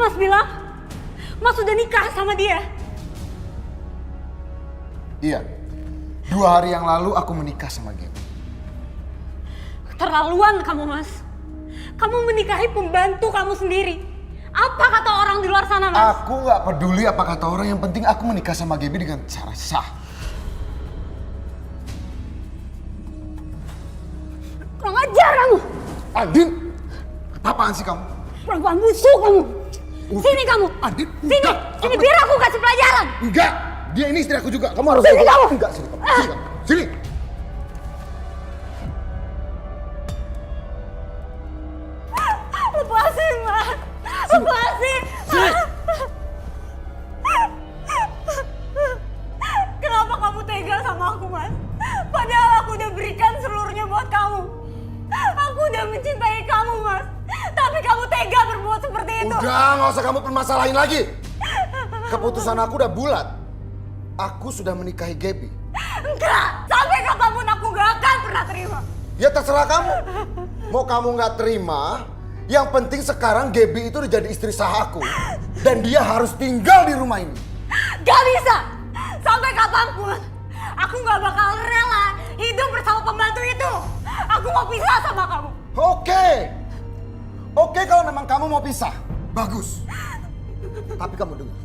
Mas bilang? Mas sudah nikah sama dia? Iya. 2 hari yang lalu aku menikah sama Gaby. Terlaluan kamu, Mas. Kamu menikahi pembantu kamu sendiri. Apa kata orang di luar sana, Mas? Aku nggak peduli apa kata orang, yang penting aku menikah sama Gaby dengan cara sah. Kurang ajar kamu. Andin, apaan sih kamu? Perempuan busuk kamu. Sini kamu. Andin, Sini. enggak. Sini biar aku kasih pelajaran. Enggak, dia ini istri aku juga. Kamu harus Sini kamu. Enggak, sini kamu. Sini kamu. Sini. Lepasin, Mas. Lepasin. Sini. Kenapa kamu tega sama aku, Mas? Padahal aku udah berikan seluruhnya buat kamu. Aku udah mencintai kamu, Mas. Tapi kamu tega berbuat seperti itu. Udah, nggak usah kamu permasalahin lagi. Keputusan aku udah bulat. Aku sudah menikahi Gaby. Enggak, sampai kapanpun aku gak akan pernah terima. Ya terserah kamu. Mau kamu nggak terima, yang penting sekarang Gaby itu udah jadi istri sah aku. Dan dia harus tinggal di rumah ini. Gak bisa. Sampai kapanpun aku gak bakal rela hidup bersama pembantu itu. Aku mau pisah sama kamu. Oke, kalau memang kamu mau pisah, bagus. Tapi kamu dengar,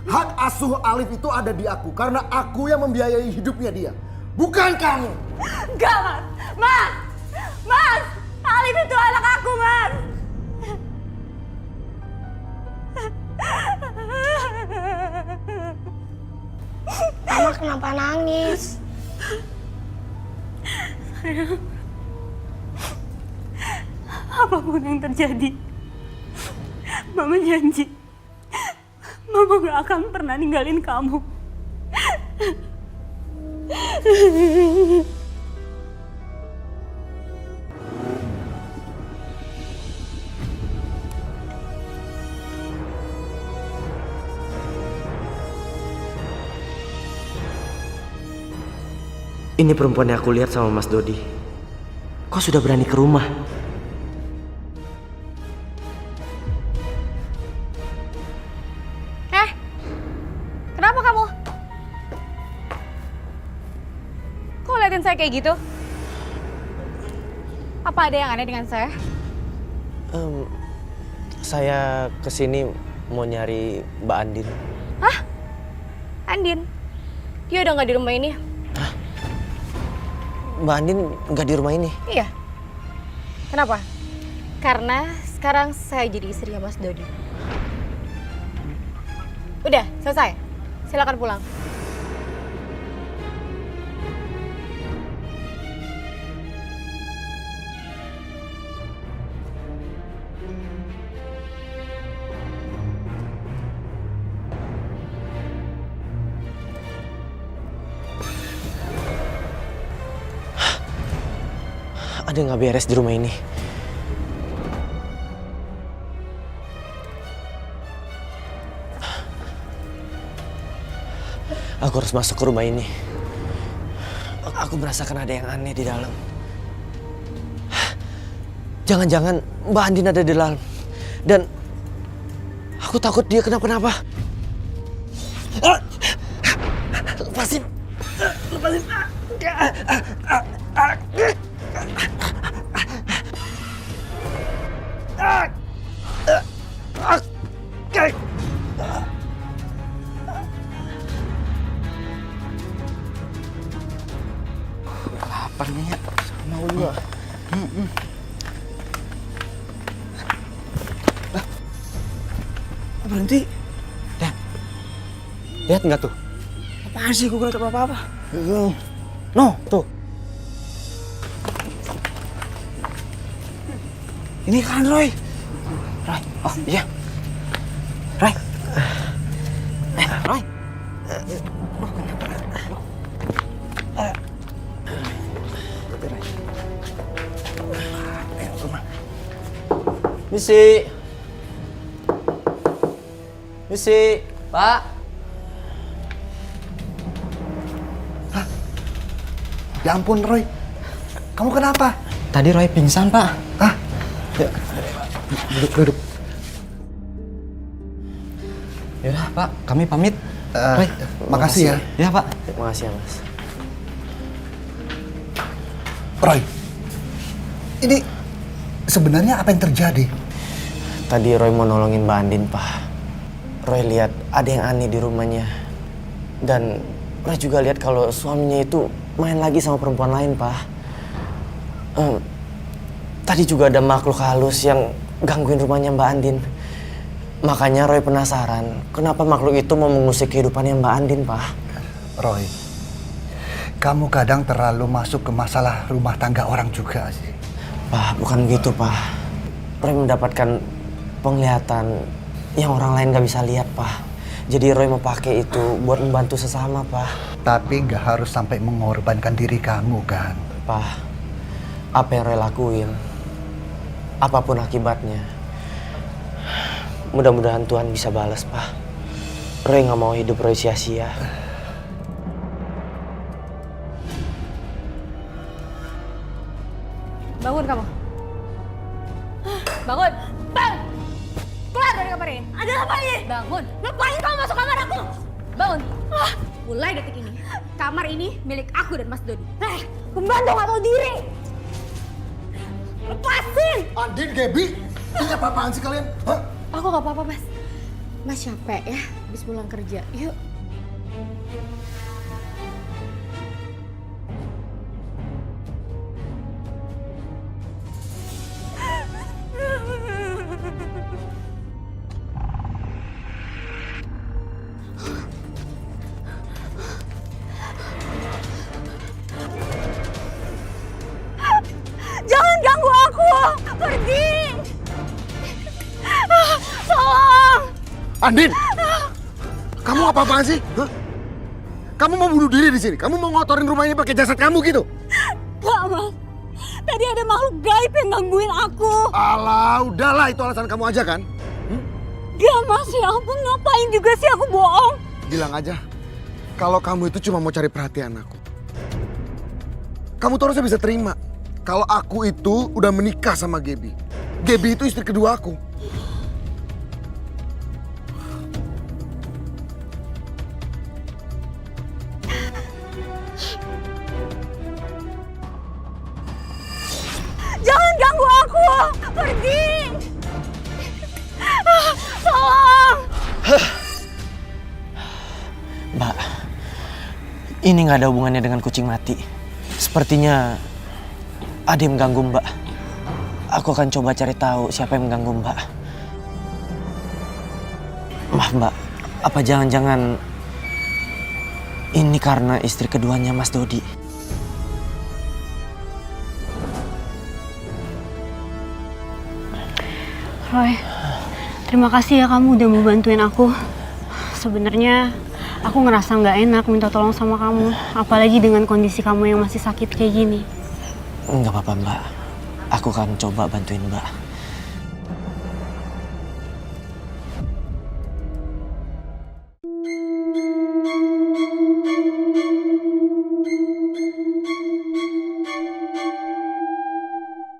hak asuh Alif itu ada di aku karena aku yang membiayai hidupnya dia, bukan kamu. Enggak, Mas. Mas! Mas! Alif itu anak aku, Mas! Mama kenapa nangis? Sayang, apapun yang terjadi, Mama janji, Mama gak akan pernah ninggalin kamu. Ini perempuan yang aku lihat sama Mas Dodi. Kok sudah berani ke rumah? Kenapa kamu? Kok liatin saya kayak gitu? Apa ada yang aneh dengan saya? Saya kesini mau nyari Mbak Andin. Hah? Andin? Dia udah gak di rumah ini? Mbak Andin nggak di rumah ini. Iya. Kenapa? Karena sekarang saya jadi istrinya Mas Dodi. Udah, selesai. Silakan pulang. Ada nggak beres di rumah ini? Aku harus masuk ke rumah ini. Aku merasakan ada yang aneh di dalam. Jangan-jangan Mbak Andin ada di dalam. Dan aku takut dia kenapa-napa. Lepasin. Lepasin. Lapar nih ya, mau juga. Berhenti. Lihat nggak tuh? Apaan sih? Gue nggak tahu apa-apa. No, tuh. Ini kan Roy. Roy, oh iya. Roy. Roy. Misi. Misi, Pak. Hah? Ya ampun Roy, kamu kenapa? Tadi Roy pingsan, Pak. Hah? Ya, duduk. Yaudah Pak, kami pamit. Roy, Makasih ya. Ya Pak. Makasih ya Mas. Roy, ini sebenarnya apa yang terjadi? Tadi Roy mau nolongin Mbak Andin, Pak. Roy lihat ada yang aneh di rumahnya. Dan Roy juga lihat kalau suaminya itu main lagi sama perempuan lain, Pak. Tadi juga ada makhluk halus yang gangguin rumahnya Mbak Andin. Makanya Roy penasaran, kenapa makhluk itu mau mengusik kehidupannya Mbak Andin, Pak? Roy, kamu kadang terlalu masuk ke masalah rumah tangga orang juga sih. Pak, bukan begitu, Pak. Roy mendapatkan penglihatan yang orang lain gak bisa lihat, Pak. Jadi Roy mau pakai itu buat membantu sesama, Pak. Tapi nggak harus sampai mengorbankan diri kamu kan? Pak, apa yang Roy lakuin, apapun akibatnya, mudah-mudahan Tuhan bisa balas, Pak. Roy gak mau hidup Roy sia-sia. Bangun kamu. Bangun. Bang! Keluar dari kamar ini. Ada apa ini? Bangun. Ngapain kamu masuk kamar aku? Bangun. Mulai detik ini, kamar ini milik aku dan Mas Dodi. Pembantu gak tahu diri. Lepasin! Andin, Gaby, ini apa-apaan sih kalian? Hah? Aku gak apa-apa, Mas. Mas capek ya, habis pulang kerja. Yuk. Jangan ganggu aku! Pergi! Tolong! Andin! Kamu apa-apaan sih? Hah? Kamu mau bunuh diri di sini? Kamu mau ngotorin rumah ini pakai jasad kamu gitu? Gak, Mas. Tadi ada makhluk gaib yang gangguin aku. Alah, udahlah itu alasan kamu aja kan? Gak, Mas. Ya ampun, ngapain juga sih aku bohong? Bilang aja, kalau kamu itu cuma mau cari perhatian aku. Kamu tuh harusnya bisa terima. Kalau aku itu udah menikah sama Gaby. Gaby itu istri kedua aku. Jangan ganggu aku! Pergi! Tolong! Mbak, ini gak ada hubungannya dengan kucing mati. Sepertinya ada yang mengganggu Mbak. Aku akan coba cari tahu siapa yang mengganggu Mbak. Maaf Mbak, apa jangan-jangan ini karena istri keduanya Mas Dodi? Roy, terima kasih ya kamu udah mau bantuin aku. Sebenarnya aku ngerasa nggak enak minta tolong sama kamu, apalagi dengan kondisi kamu yang masih sakit kayak gini. Nggak apa-apa Mbak, aku akan coba bantuin Mbak.